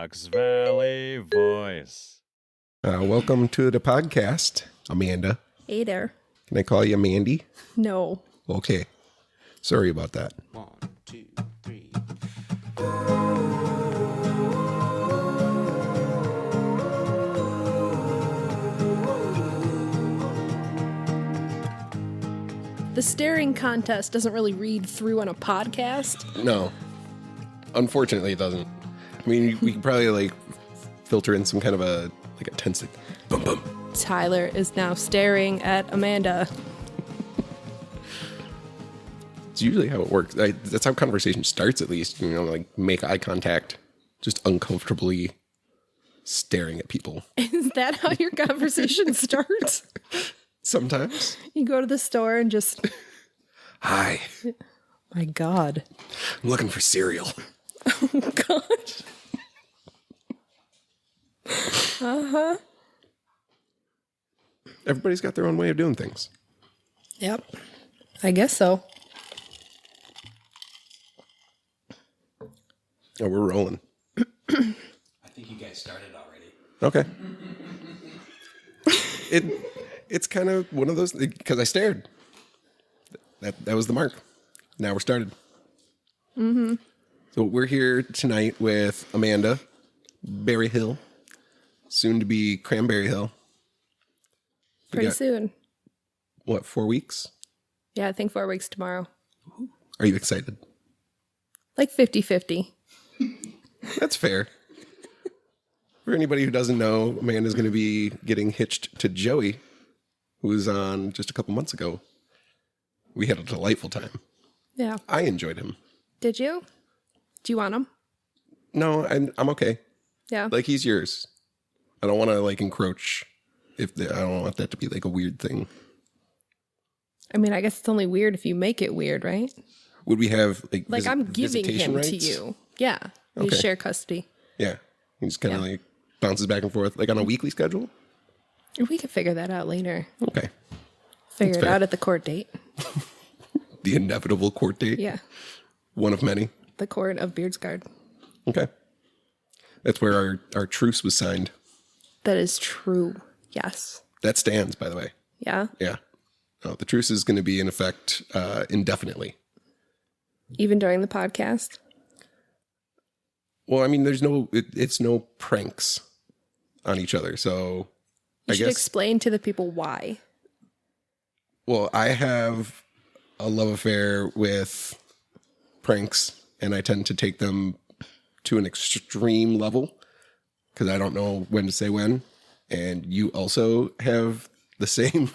Fox Valley Voice. Welcome to the podcast, Amanda. Hey there. Can I call you Mandy? No. Okay. Sorry about that. 1, 2, 3. The staring contest doesn't really read through on a podcast. No. Unfortunately, it doesn't. I mean, we could probably, filter in some kind of a tense, boom, boom. Tyler is now staring at Amanda. It's usually how it works. That's how conversation starts, at least. Make eye contact. Just uncomfortably staring at people. Is that how your conversation starts? Sometimes. You go to the store and just... Hi. My God. I'm looking for cereal. Oh, gosh. Uh-huh. Everybody's got their own way of doing things. Yep. I guess so. Oh, we're rolling. I think you guys started already. Okay. It's kind of one of those, because I stared. That was the mark. Now we're started. Mm-hmm. So we're here tonight with Amanda, Berry Hill, soon to be Cranberry Hill. Pretty soon. What, 4 weeks? Yeah, I think 4 weeks tomorrow. Are you excited? Like 50-50. That's fair. For anybody who doesn't know, Amanda's going to be getting hitched to Joey, who was on just a couple months ago. We had a delightful time. Yeah. I enjoyed him. Did you? Do you want him? No, I'm okay. Yeah. He's yours. I don't want to encroach. I don't want that to be a weird thing. I mean, I guess it's only weird if you make it weird, right? Would we have I'm giving him rights to you. Yeah. We Okay. share custody. Yeah. He just kind of bounces back and forth on a weekly schedule. We could figure that out later. Okay. Figure it fair. out at the court date. The inevitable court date. Yeah. One of many. The court of Beardsguard. Okay. That's where our truce was signed. That is true. Yes. That stands, by the way. Yeah. Yeah. Oh, the truce is going to be in effect indefinitely. Even during the podcast. Well, I mean, it's no pranks on each other. So You I should guess, explain to the people why. well, I have a love affair with pranks, and I tend to take them to an extreme level because I don't know when to say when. And you also have the same.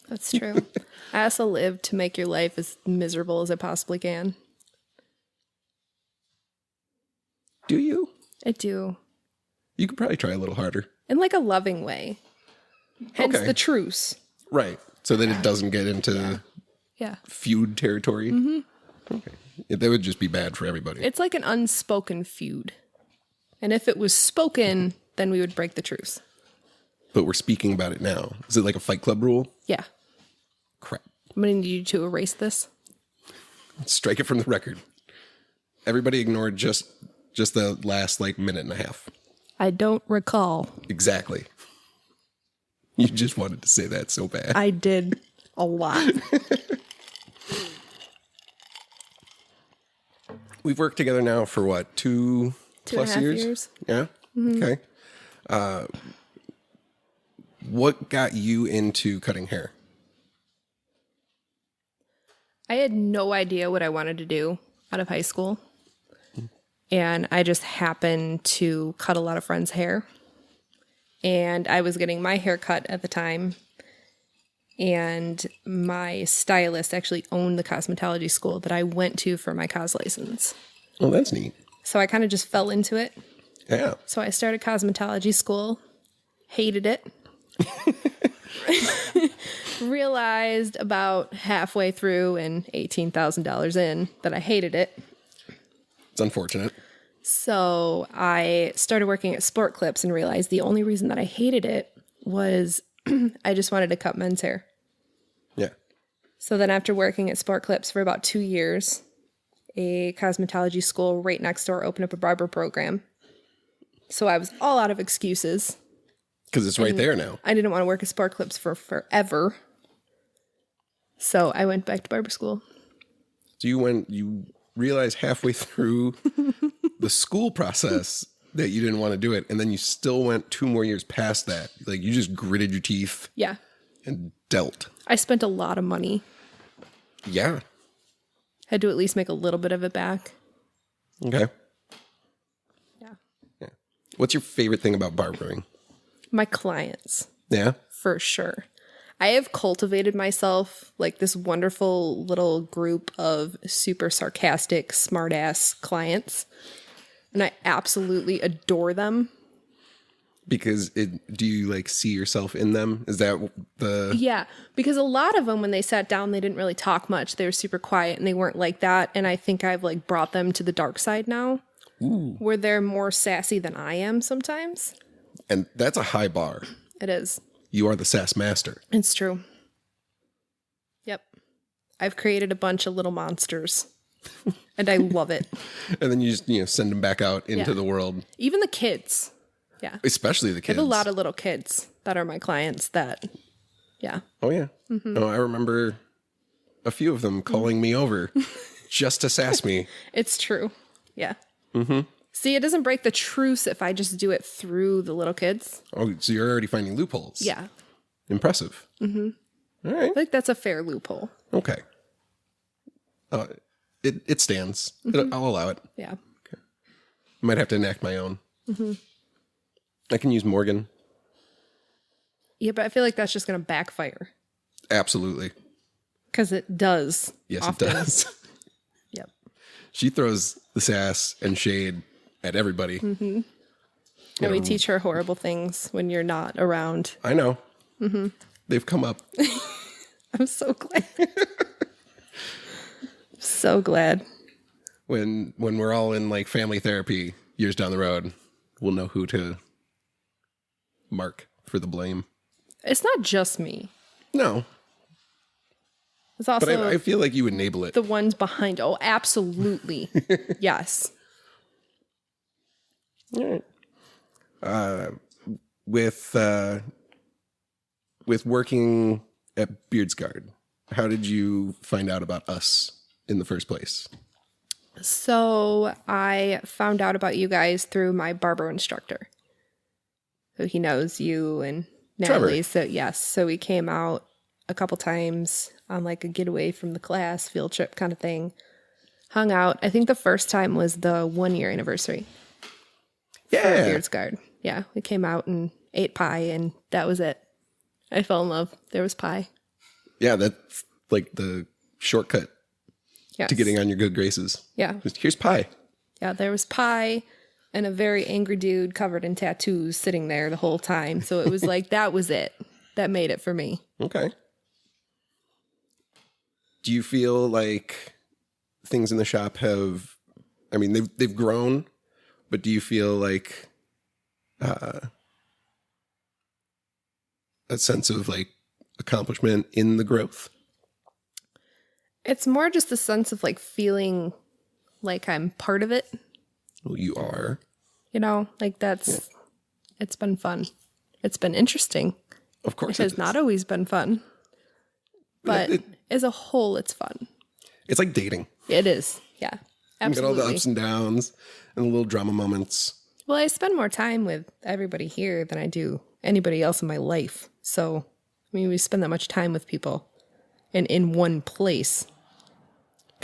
That's true. I also live to make your life as miserable as I possibly can. Do you? I do. You could probably try a little harder. In a loving way. Hence Okay. the truce. Right. So that it doesn't get into Yeah. feud territory. Mm-hmm. Okay. Yeah, that would just be bad for everybody. It's like an unspoken feud. And if it was spoken, then we would break the truce. But we're speaking about it now. Is it like a Fight Club rule? Yeah. Crap. I'm going to need you to erase this. Strike it from the record. Everybody ignored just the last minute and a half. I don't recall. Exactly. You just wanted to say that so bad. I did a lot. We've worked together now for what, 2+ 2.5 years. Yeah? Mm-hmm. Okay. What got you into cutting hair? I had no idea what I wanted to do out of high school. And I just happened to cut a lot of friends' hair. And I was getting my hair cut at the time. And my stylist actually owned the cosmetology school that I went to for my cos license. Oh, that's neat. So I kind of just fell into it. Yeah. So I started cosmetology school, hated it. Realized about halfway through and $18,000 in that I hated it. It's unfortunate. So I started working at Sport Clips and realized the only reason that I hated it was I just wanted to cut men's hair. Yeah. So then after working at Sport Clips for about 2 years, a cosmetology school right next door opened up a barber program. So I was all out of excuses. Because it's right there now. I didn't want to work at Spark Clips for forever. So I went back to barber school. So you realized halfway through the school process that you didn't want to do it. And then you still went 2 more years past that. Like you just gritted your teeth. Yeah. And dealt. I spent a lot of money. Yeah. Had to at least make a little bit of it back. Okay. Yeah. What's your favorite thing about barbering? My clients. Yeah. For sure. I have cultivated myself like this wonderful little group of super sarcastic, smart-ass clients. And I absolutely adore them. Because do you like see yourself in them? Is that the... Yeah, because a lot of them, when they sat down, they didn't really talk much. They were super quiet and they weren't like that. And I think I've like brought them to the dark side now. Ooh. Where they're more sassy than I am sometimes. And that's a high bar. It is. You are the Sassmaster. It's true. Yep. I've created a bunch of little monsters. And I love it. And then you just, send them back out into the world. Even the kids. Yeah. Especially the kids. I have a lot of little kids that are my clients that, yeah. Oh, yeah. Mm-hmm. Oh, I remember a few of them calling me over just to sass me. It's true. Yeah. Mm-hmm. See, it doesn't break the truce if I just do it through the little kids. Oh, so you're already finding loopholes. Yeah. Impressive. Mm-hmm. All right. I think that's a fair loophole. Okay. It stands. Mm-hmm. I'll allow it. Yeah. Okay. I might have to enact my own. Mm-hmm. I can use Morgan. Yeah, but I feel like that's just going to backfire. Absolutely. Because it does. Yes, often. it does. Yep. She throws the sass and shade at everybody. Mm-hmm. And we teach her horrible things when you're not around. I know. Mm-hmm. They've come up. I'm so glad. So glad. When we're all in like family therapy years down the road, we'll know who to mark for the blame. It's not just me. No. It's also But I feel like you enable it. the ones behind. Oh, absolutely. Yes. All right. With working at Beardsguard, how did you find out about us in the first place? So I found out about you guys through my barber instructor. So he knows you and Natalie. Trevor. So yes. So we came out a couple times on like a getaway from the class, field trip kind of thing. Hung out. I think the first time was the 1-year anniversary. Yeah. For Beardsguard. Yeah. We came out and ate pie and that was it. I fell in love. There was pie. Yeah, that's like the shortcut Yes. to getting on your good graces. Yeah. Just, here's pie. Yeah, there was pie and a very angry dude covered in tattoos sitting there the whole time. So it was like, that was it. That made it for me. Okay. Do you feel like things in the shop have, I mean, they've grown, but do you feel like a sense of like accomplishment in the growth? It's more just a sense of like feeling like I'm part of it. Well, you are. You know, like that's, it's been fun. It's been interesting. Of course It has not always been fun. But as a whole, it's fun. It's like dating. It is. Yeah. You get all Absolutely. the ups and downs and the little drama moments. Well, I spend more time with everybody here than I do anybody else in my life. So, I mean, we spend that much time with people and in one place.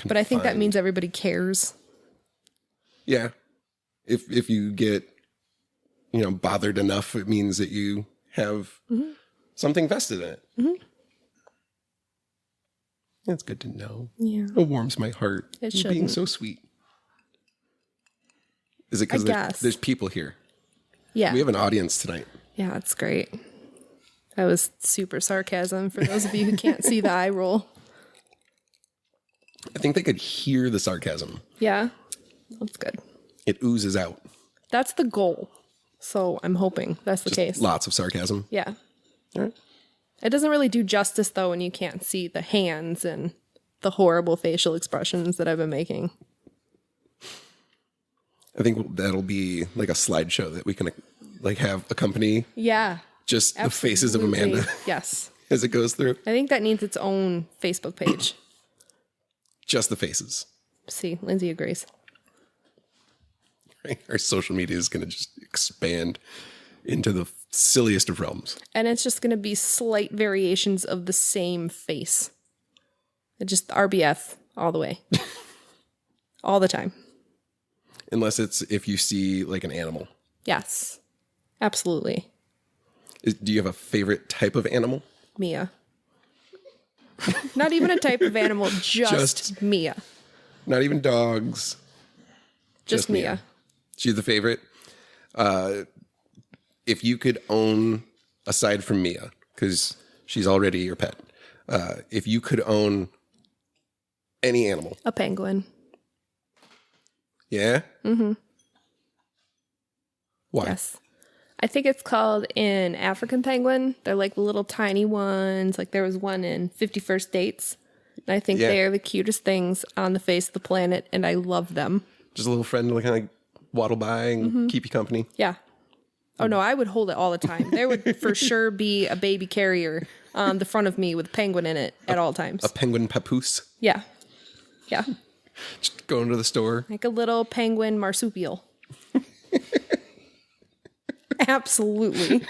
But I think that Confined. means everybody cares. Yeah. If you get, bothered enough, it means that you have something vested in it. Mm-hmm. That's good to know. Yeah. It warms my heart. It You're being shouldn't. so sweet. Is it because guess. there's people here? Yeah. We have an audience tonight. Yeah, it's great. That was super sarcasm for those of you who can't see the eye roll. I think they could hear the sarcasm. Yeah. That's good. It oozes out. That's the goal. So I'm hoping that's the case. Lots of sarcasm. Yeah. All right. It doesn't really do justice, though, when you can't see the hands and the horrible facial expressions that I've been making. I think that'll be like a slideshow that we can like have accompany Yeah. just the faces of Amanda Yes. as it goes through. I think that needs its own Facebook page. Just the faces. See, Lindsey agrees. Right? Our social media is going to just expand into the silliest of realms. And it's just going to be slight variations of the same face. It's just RBF all the way. All the time. Unless it's if you see like an animal. Yes. Absolutely. Do you have a favorite type of animal? Mia. Not even a type of animal, just Mia. Not even dogs. Just Mia. She's the favorite. If you could own, aside from Mia, because she's already your pet, if you could own any animal. A penguin. Yeah? Mm-hmm. Why? Yes. I think it's called an African penguin. They're like little tiny ones. Like there was one in 51st Dates. And I think they are the cutest things on the face of the planet. And I love them. Just a little friend to kind of like waddle by and keep you company. Yeah. Oh, no, I would hold it all the time. There would for sure be a baby carrier on the front of me with a penguin in it at all times. A penguin papoose. Yeah. Yeah. Just going to the store. Like a little penguin marsupial. Absolutely.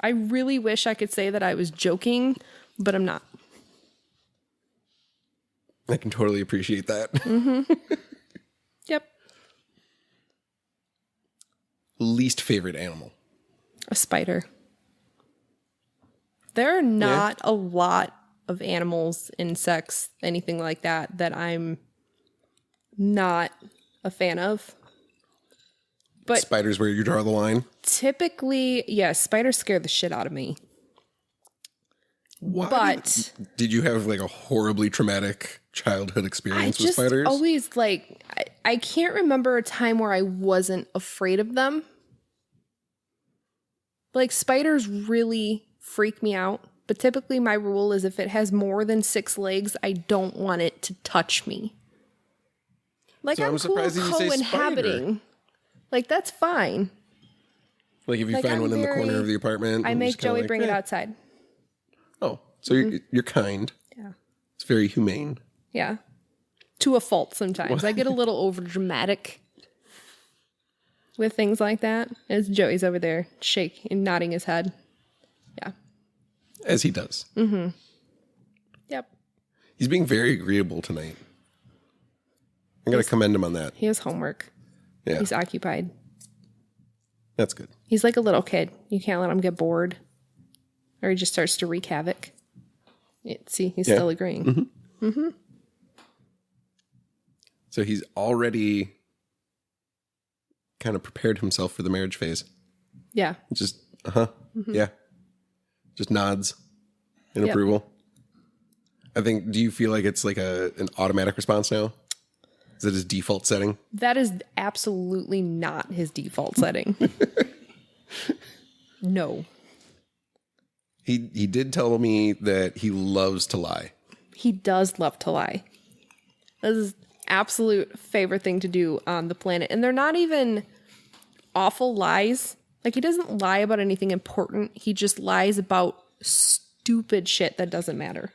I really wish I could say that I was joking, but I'm not. I can totally appreciate that. Yep. Least favorite animal. A spider. There are not a lot of animals, insects, anything like that I'm not a fan of. But Spiders where you draw the line. typically, spiders scare the shit out of me. Why? But Did you have like a horribly traumatic childhood I experience with just spiders? always like, I can't remember a time where I wasn't afraid of them. Like spiders really freak me out. But typically my rule is if it has more than 6 legs, I don't want it to touch me. Like So I'm I'm cool surprised that you say co-inhabiting. Like that's fine. Like if you Like, find I'm one in the corner very- of the apartment. I and make just kinda Joey like, bring it outside. Oh, so you're kind. Yeah. It's very humane. Yeah. To a fault sometimes. I get a little over dramatic with things like that. As Joey's over there shaking, nodding his head. Yeah. As he does. Yep. He's being very agreeable tonight. I'm going to commend him on that. He has homework. Yeah, He's occupied. that's good. He's like a little kid. You can't let him get bored. Or he just starts to wreak havoc. See, he's still agreeing. So he's already kind of prepared himself for the marriage phase. Yeah. Just, yeah. Just nods in Yep. approval. I think, do you feel like it's like an automatic response now? Is it his default setting? That is absolutely not his default setting. No. He did tell me that he loves to lie. He does love to lie. This is absolute favorite thing to do on the planet. And they're not even awful lies. Like he doesn't lie about anything important. He just lies about stupid shit that doesn't matter.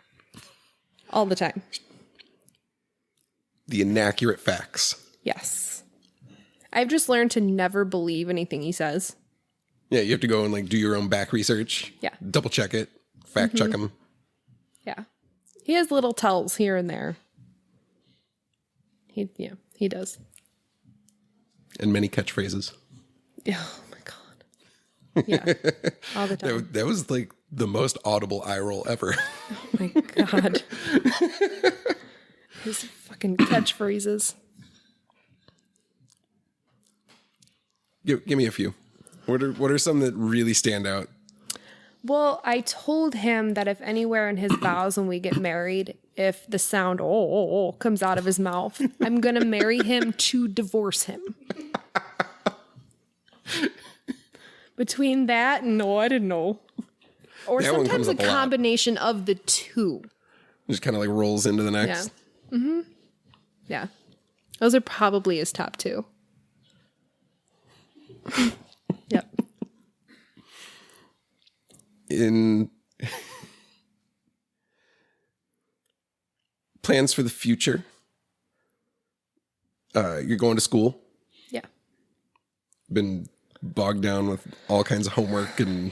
All the time. The inaccurate facts. Yes. I've just learned to never believe anything he says. Yeah, you have to go and like do your own back research. Yeah. Double check it. Fact check him. Yeah. He has little tells here and there. He does. And many catchphrases. Oh my God. Yeah. All the time. That was like the most audible eye roll ever. Oh my God. His fucking catchphrases. Give me a few. What are some that really stand out? Well, I told him that if anywhere in his vows when we get married, if the sound oh comes out of his mouth, I'm going to marry him to divorce him. Between that and I don't know. Or That one sometimes comes a up a lot. combination of the two. Just kind of like rolls into the next. Yeah. Mm-hmm. Yeah. Those are probably his top two. Yep. In plans for the future, you're going to school. Yeah. Been bogged down with all kinds of homework and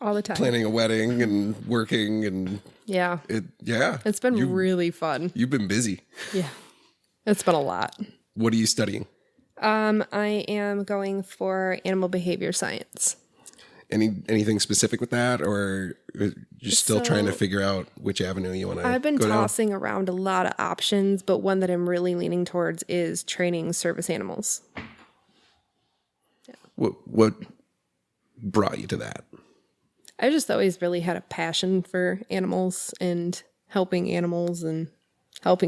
All the time. planning a wedding and working and Yeah. it's It's been really fun. You've been busy. Yeah. It's been a lot. What are you studying? I am going for animal behavior science. Anything specific with that, or you're still trying to So- figure out which avenue you want to I've been go down? tossing around a lot of options, but one that I'm really leaning towards is training service animals. What brought you to that? I just always really had a passion for animals and helping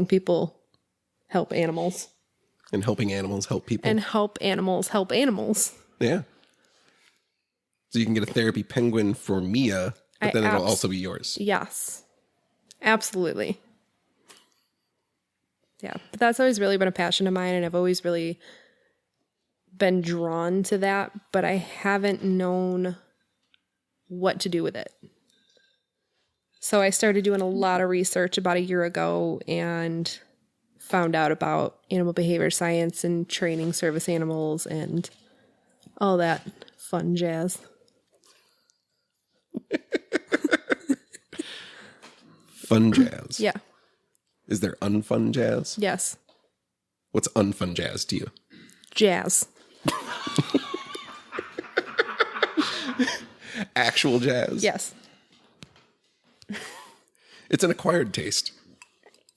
people help animals. And helping animals help people. And help animals. Yeah. So you can get a therapy penguin for Mia, but then it'll also be yours. Yes. Absolutely. Yeah. But that's always really been a passion of mine, and I've always really been drawn to that, but I haven't known what to do with it. So I started doing a lot of research about a year ago and found out about animal behavior science and training service animals and all that fun jazz. Fun jazz. Yeah. Is there unfun jazz? Yes. What's unfun jazz to you? Jazz. Actual jazz? Yes. It's an acquired taste.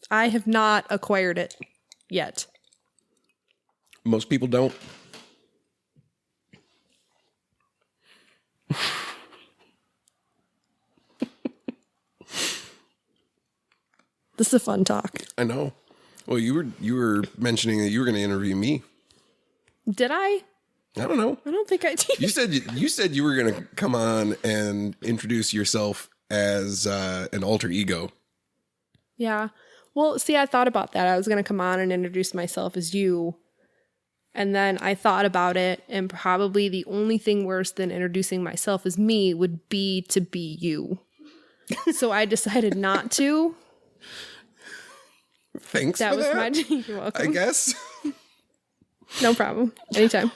I have not acquired it yet. Most people don't. This is a fun talk. I know. Well, you were mentioning that you were going to interview me. Did I? I don't know. I don't think I did. You said you were going to come on and introduce yourself as an alter ego. Yeah. Well, see, I thought about that. I was going to come on and introduce myself as you. And then I thought about it, and probably the only thing worse than introducing myself as me would be to be you. So I decided not to. Thanks That for was that. my... You're welcome. I guess. No problem. Anytime.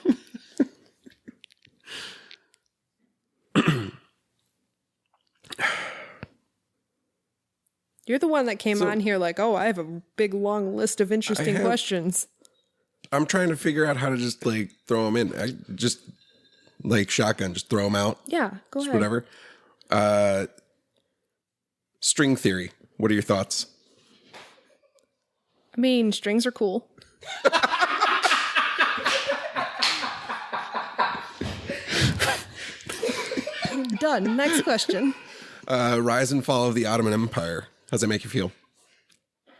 You're the one that came on here like, oh, I have a big long list of interesting questions. I'm trying to figure out how to just like throw them in. I just like shotgun, just throw them out. Yeah, go Just ahead. whatever. String theory. What are your thoughts? I mean, strings are cool. Done. Next question. Rise and fall of the Ottoman Empire. How's that make you feel?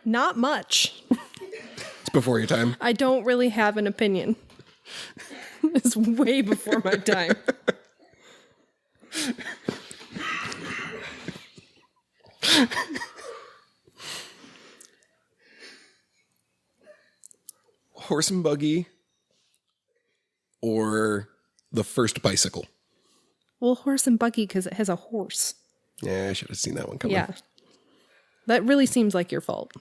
Not much. It's before your time. I don't really have an opinion. It's way before my time. Horse and buggy or the first bicycle? Well, horse and buggy because it has a horse. Yeah, I should have seen that one coming. Yeah. That really seems like your fault.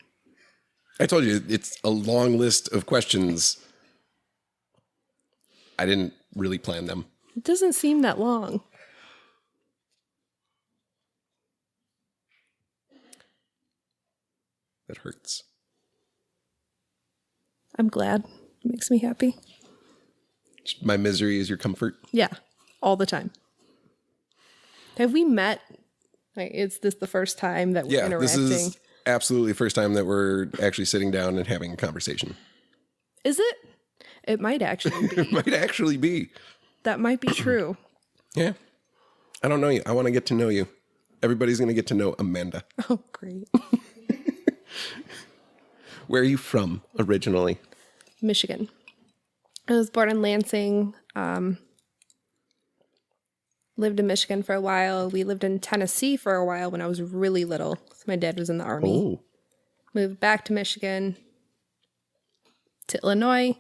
I told you, it's a long list of questions. I didn't really plan them. It doesn't seem that long. That hurts. I'm glad. It makes me happy. My misery is your comfort. Yeah. All the time. Have we met? Like, is this the first time that we're Yeah, interacting? this is absolutely the first time that we're actually sitting down and having a conversation. Is it? It might actually be. It might actually be. That might be true. Yeah. I don't know you. I want to get to know you. Everybody's going to get to know Amanda. Oh, great. Where are you from originally? Michigan. I was born in Lansing. Lived in Michigan for a while. We lived in Tennessee for a while when I was really little. So my dad was in the Army. Oh. Moved back to Michigan. to Illinois.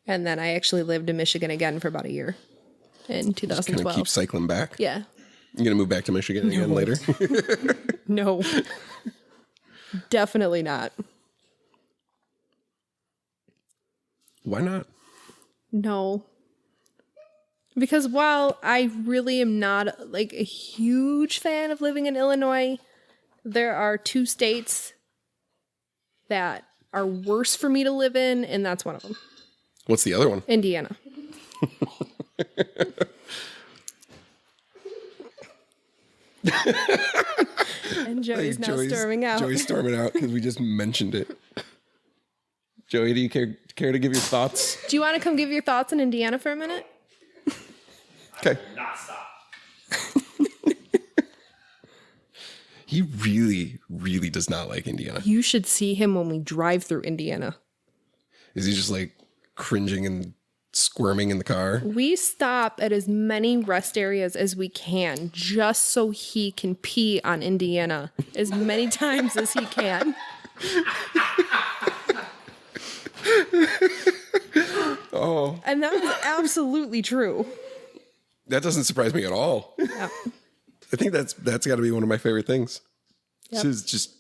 And then I actually lived in Michigan again for about a year in Just 2012. kind of keep cycling back. Yeah. You're going to move back to Michigan again later? No. Definitely not. Why not? No. Because while I really am not like a huge fan of living in Illinois, there are 2 states that are worse for me to live in, and that's one of them. What's the other one? Indiana. And Joey's now storming out. Joey's storming out because we just mentioned it. Joey, do you care to give your thoughts? Do you want to come give your thoughts on Indiana for a minute? Okay. Not stop. He really, really does not like Indiana. You should see him when we drive through Indiana. Is he just like cringing and squirming in the car? We stop at as many rest areas as we can just so he can pee on Indiana as many times as he can. Oh. And that was absolutely true. That doesn't surprise me at all. Yeah. I think that's got to be one of my favorite things. Yep. This is just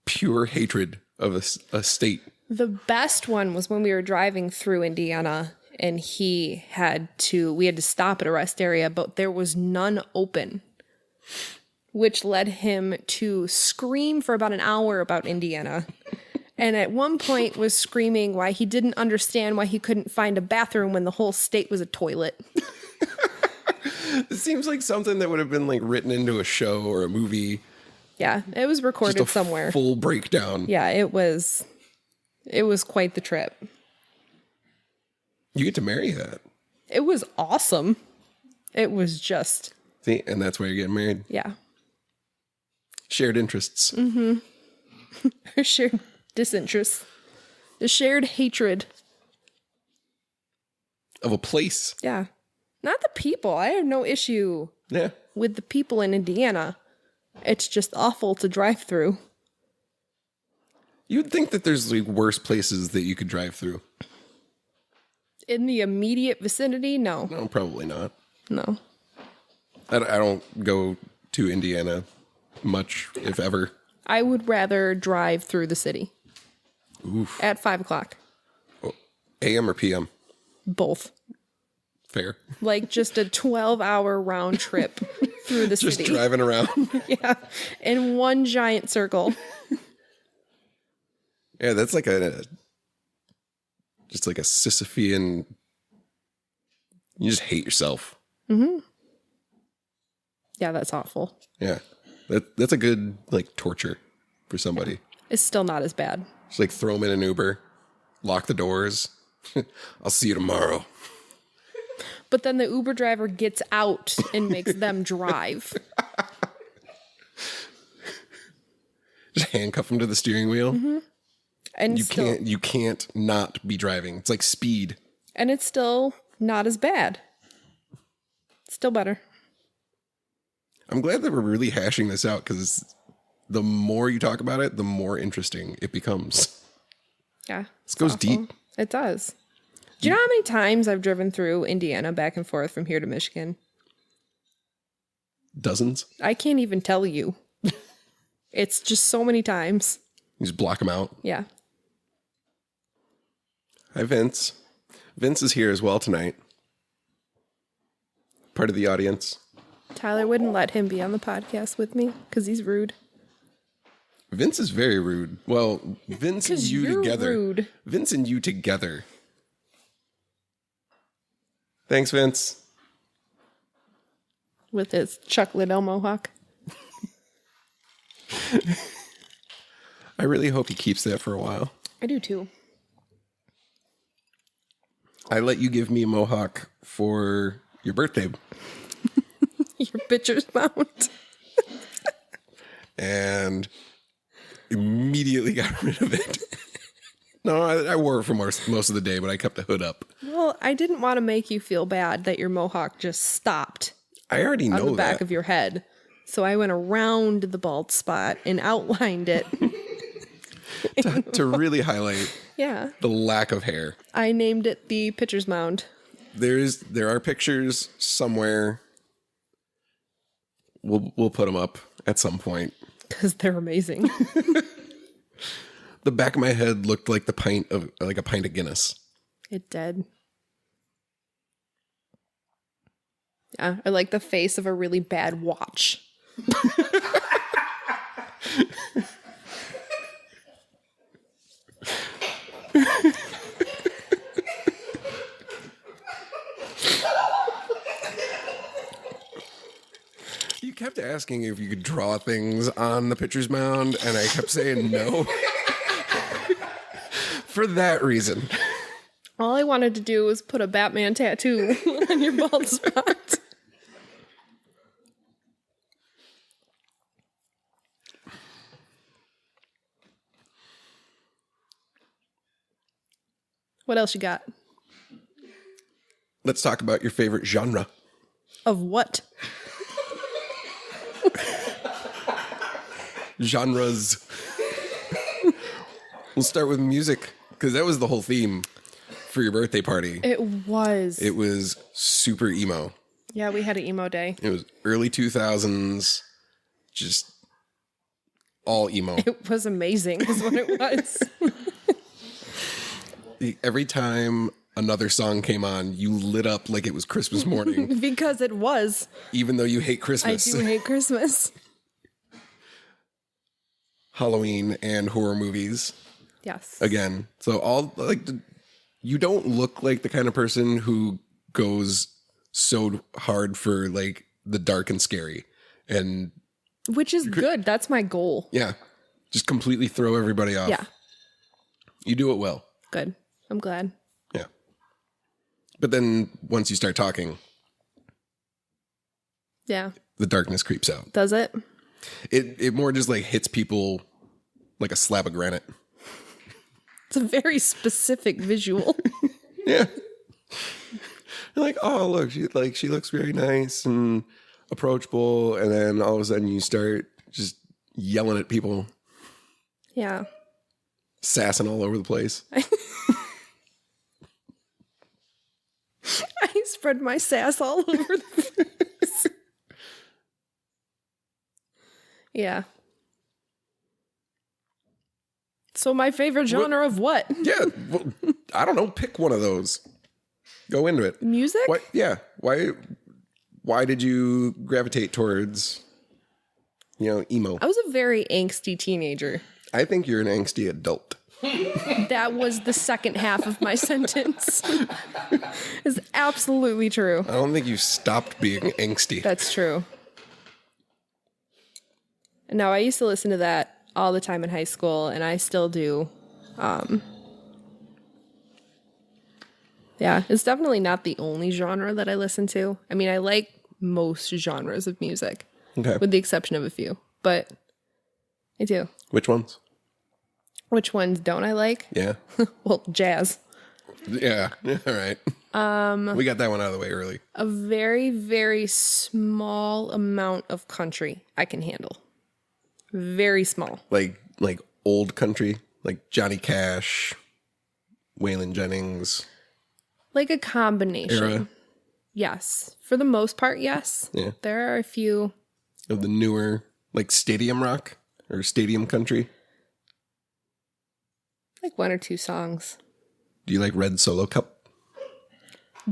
pure hatred of a state. The best one was when we were driving through Indiana and we had to stop at a rest area, but there was none open, which led him to scream for about an hour about Indiana. And at one point was screaming why he didn't understand why he couldn't find a bathroom when the whole state was a toilet. It seems like something that would have been like written into a show or a movie. Yeah, it was recorded Just a somewhere. Full breakdown. Yeah, it was quite the trip. You get to marry that. It was awesome. It was just, See, and that's why you're getting married. yeah. Shared interests. Shared disinterest. The shared hatred. Of a place. Yeah. Not the people. I have no issue Yeah. with the people in Indiana. It's just awful to drive through. You'd think that there's like worse places that you could drive through. In the immediate vicinity, no. No, probably not. No. I don't go to Indiana much, if ever. I would rather drive through the city. Oof. At 5 o'clock. AM or PM? Both. Fair. Like just a 12-hour round trip through the Just city. driving around. Yeah. In one giant circle. Yeah, that's like just like a Sisyphean. You just hate yourself. Mm-hmm. Yeah, that's awful. Yeah, that's a good like torture for somebody. It's still not as bad. Just like throw them in an Uber, lock the doors. I'll see you tomorrow. But then the Uber driver gets out and makes them drive. Just handcuff them to the steering wheel. Mm-hmm. And You can't not be driving. It's like speed. And it's still not as bad. Still better. I'm glad that we're really hashing this out because the more you talk about it, the more interesting it becomes. Yeah. This goes deep. It does. Do you know how many times I've driven through Indiana back and forth from here to Michigan? Dozens. I can't even tell you. It's just so many times. You just block them out. Yeah. Hi, Vince. Vince is here as well tonight. Part of the audience. Tyler wouldn't let him be on the podcast with me because he's rude. Vince is very rude. Well, Vince and 'Cause you you're together. rude. Vince and you together. Thanks, Vince. With his Chuck Liddell mohawk. I really hope he keeps that for a while. I do too. I let you give me a mohawk for your birthday. Your bitcher's mount. And immediately got rid of it. No, I wore it for most of the day, but I kept the hood up. Well, I didn't want to make you feel bad that your mohawk just stopped I already know on the back that. of your head. So I went around the bald spot and outlined it. to really highlight Yeah. The lack of hair. I named it the Pitcher's Mound. There are pictures somewhere. We'll put them up at some point. Because they're amazing. The back of my head looked like a pint of Guinness. It did. Yeah, I like the face of a really bad watch. You kept asking if you could draw things on the pitcher's mound, and I kept saying no. For that reason. All I wanted to do was put a Batman tattoo on your bald spot. What else you got? Let's talk about your favorite genre. Of what? Genres. We'll start with music, because that was the whole theme for your birthday party. It was. It was super emo. Yeah, we had an emo day. It was early 2000s, just all emo. It was amazing is what it was. Every time another song came on, you lit up like it was Christmas morning, Because it was. even though you hate I Christmas. do hate Christmas. Halloween and horror movies. Yes. Again. So all you don't look like the kind of person who goes so hard for like the dark and scary. And Which is good. That's my goal. yeah, just completely throw everybody off. Yeah. You do it well. Good. I'm glad. Yeah. But then once you start talking, Yeah. the darkness creeps out. Does it? It more just like hits people like a slab of granite. It's a very specific visual. Yeah. You're like, oh look, she looks very nice and approachable, and then all of a sudden you start just yelling at people, Yeah. sassing all over the place. I spread my sass all over the place. Yeah. So my favorite genre of what? Yeah, well, I don't know. Pick one of those. Go into it. Music? What? Yeah. Why did you gravitate towards, emo? I was a very angsty teenager. I think you're an angsty adult. That was the second half of my sentence. It's absolutely true. I don't think you stopped being angsty. That's true. No, I used to listen to that all the time in high school, and I still do. Yeah, it's definitely not the only genre that I listen to. I mean, I like most genres of music, Okay. with the exception of a few, but I do. Which ones? Which ones don't I like? Yeah. Well, jazz. Yeah. All right. We got that one out of the way early. A very, very small amount of country I can handle. Very small. Like old country, like Johnny Cash, Waylon Jennings. Like a combination. Era. Yes. For the most part, yes. Yeah. There are a few. Of the newer, like stadium rock or stadium country. Like one or two songs. Do you like Red Solo Cup?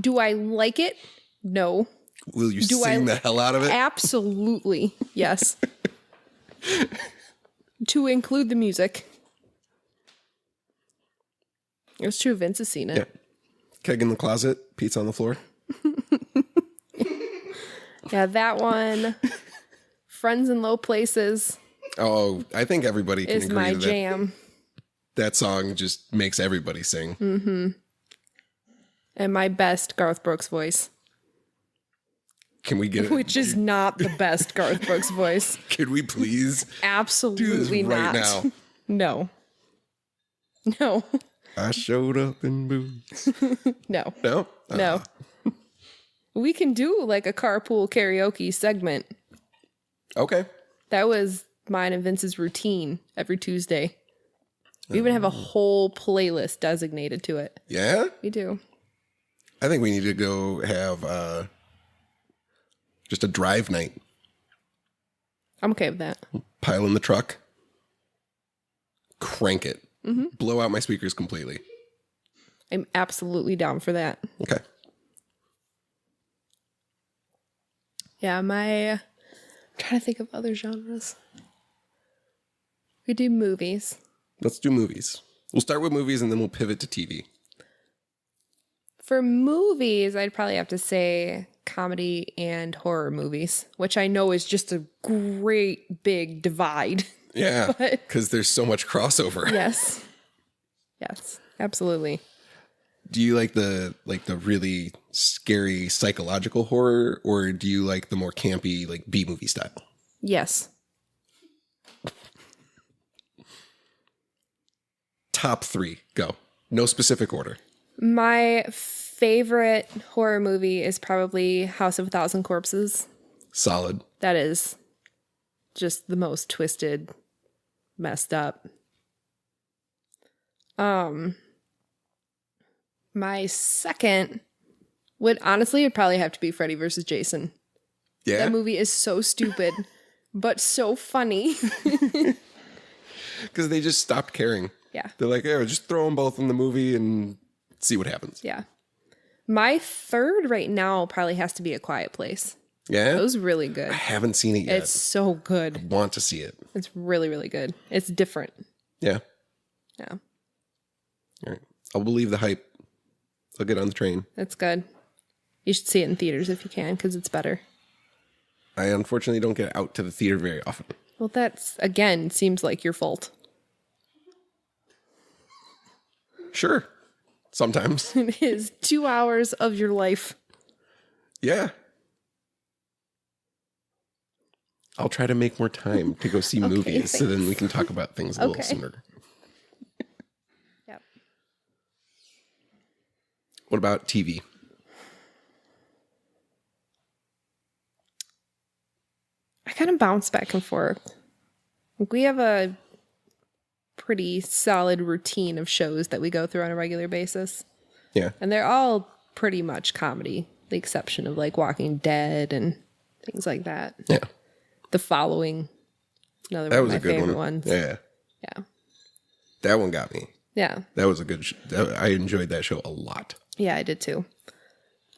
Do I like it? No. Will you Do sing the hell out of it? Absolutely. Yes. To include the music. It's true. Vince has seen it. Yeah. Keg in the closet, pizza on the floor. Yeah, that one. Friends in Low Places Oh, I think everybody can is agree my that jam. that song just makes everybody sing. Mm-hmm. And my best Garth Brooks voice. Can we get it? Which is not the best Garth Brooks voice. Could we please Absolutely do this right not. now? No. No. I showed up in boots. No. No? No. We can do like a carpool karaoke segment. Okay. That was mine and Vince's routine every Tuesday. We even have a whole playlist designated to it. Yeah? We do. I think we need to go have just a drive night. I'm okay with that. Pile in the truck. Crank it. Blow out my speakers completely. I'm absolutely down for that. Okay. Yeah, I'm trying to think of other genres. We do movies. Let's do movies. We'll start with movies and then we'll pivot to TV. For movies, I'd probably have to say comedy and horror movies, which I know is just a great big divide. Yeah, But- because there's so much crossover. Yes. Yes, absolutely. Do you like the really scary psychological horror, or do you like the more campy like B movie style? Yes. Top 3, go. No specific order. My favorite horror movie is probably House of a Thousand Corpses. Solid. That is just the most twisted, messed up. My second would probably have to be Freddy versus Jason. Yeah. That movie is so stupid, but so funny. Because they just stopped caring. Yeah. They're like, oh, just throw them both in the movie and see what happens. Yeah. My third right now probably has to be A Quiet Place. Yeah? It was really good. I haven't seen it yet. It's so good. Want to see it. It's really, really good. It's different. Yeah. Yeah. All right. I'll believe the hype. I'll get on the train. It's good. You should see it in theaters if you can, because it's better. I unfortunately don't get out to the theater very often. Well, that's, again, seems like your fault. Sure. Sometimes. It is 2 hours of your life. Yeah. I'll try to make more time to go see movies so then we can talk about things a little sooner. Yep. What about TV? I kind of bounce back and forth. Like, we have a pretty solid routine of shows that we go through on a regular basis. Yeah. And they're all pretty much comedy, the exception of like Walking Dead and things like that. Yeah. The Following, another That one of was my a good favorite one. ones. Yeah. Yeah. That one got me. Yeah. That was a good I enjoyed that show a lot. Yeah, I did too.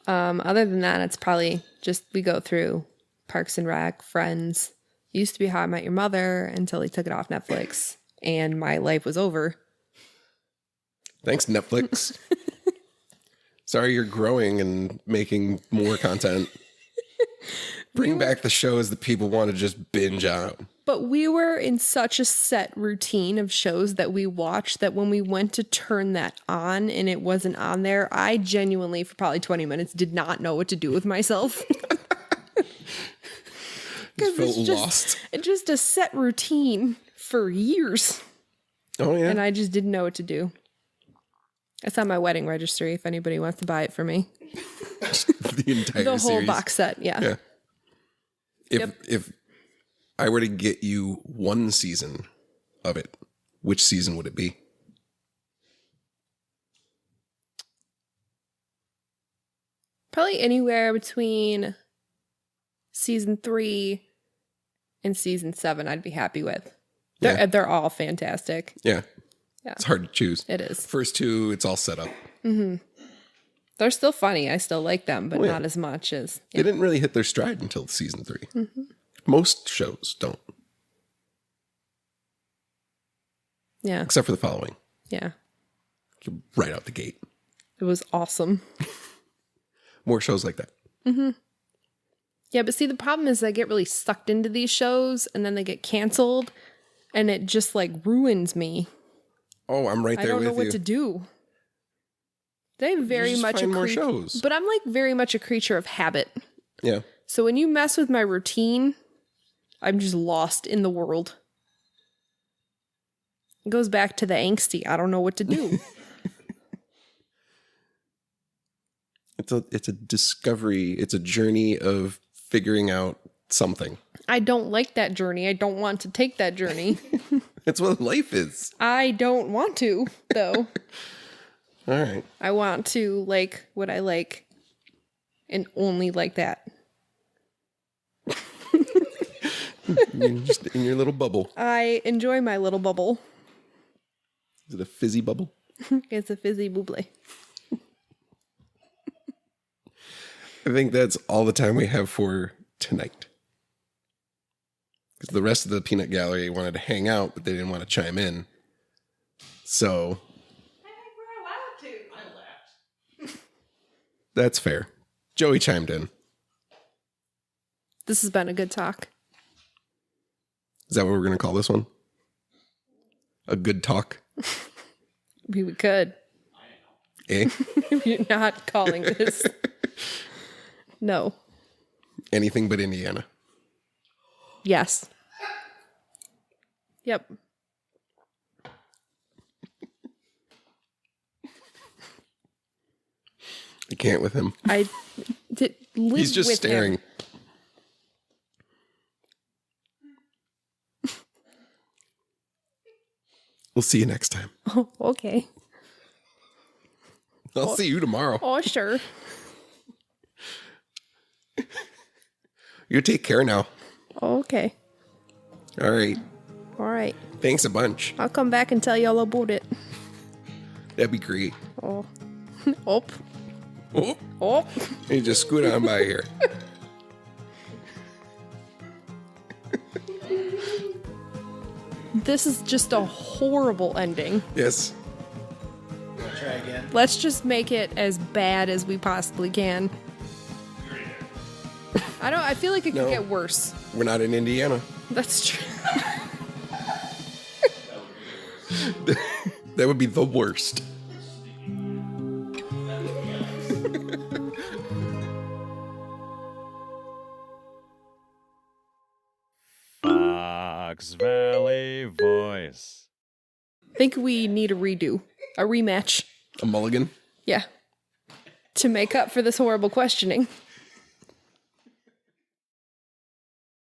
Other than that, it's probably just we go through Parks and Rec, Friends. Used to be How I Met Your Mother until they took it off Netflix and my life was over. Thanks, Netflix. Sorry you're growing and making more content. Bring back the shows that people want to just binge on. But we were in such a set routine of shows that we watched that when we went to turn that on and it wasn't on there, I genuinely, for probably 20 minutes, did not know what to do with myself. Just felt it's lost. It's just a set routine for years. Oh, yeah. And I just didn't know what to do. It's on my wedding registry if anybody wants to buy it for me. The entire The whole series. box set, yeah. If I were to get you one season of it, which season would it be? Probably anywhere between season 3 and season 7 I'd be happy with. They're all fantastic. Yeah. Yeah. It's hard to choose. It is. First 2, it's all set up. They're still funny. I still like them, but Oh, yeah. not as much as... They didn't really hit their stride until season 3. Most shows don't, Yeah. except for The Following. Yeah. Right out the gate. It was awesome. More shows like that. Yeah, but see, the problem is I get really sucked into these shows and then they get canceled and it just like ruins me. Oh, I'm right I there don't with know what you. to do. They very just much find a more creature, shows. but I'm like very much a creature of habit. Yeah. So when you mess with my routine, I'm just lost in the world. It goes back to the angsty. I don't know what to do. It's a discovery. It's a journey of figuring out something. I don't like that journey. I don't want to take that journey. That's what life is. I don't want to, though. All right. I want to like what I like and only like that. You're just in your little bubble. I enjoy my little bubble. Is it a fizzy bubble? It's a fizzy buble. I think that's all the time we have for tonight. Because the rest of the peanut gallery wanted to hang out, but they didn't want to chime in. So. I think we're allowed to. I laughed. That's fair. Joey chimed in. This has been a good talk. Is that what we're going to call this one? A good talk? We could. Eh? You're not calling this. No. Anything but Indiana. Yes. Yep. I can't with him. He's just staring. Him. We'll see you next time. Oh, okay. I'll see you tomorrow. Oh, sure. You take care now. Okay. All right. All right. Thanks a bunch. I'll come back and tell you all about it. That'd be great. Oh. Oh. Oh, Oh. you just scoot on by here. This is just a horrible ending. Yes. Try again. Let's just make it as bad as we possibly can. I feel like it could No. get worse. We're not in Indiana. That's true. That would be the worst. Fox Valley Voice. I think we need a redo. A rematch. A mulligan. Yeah. To make up for this horrible questioning.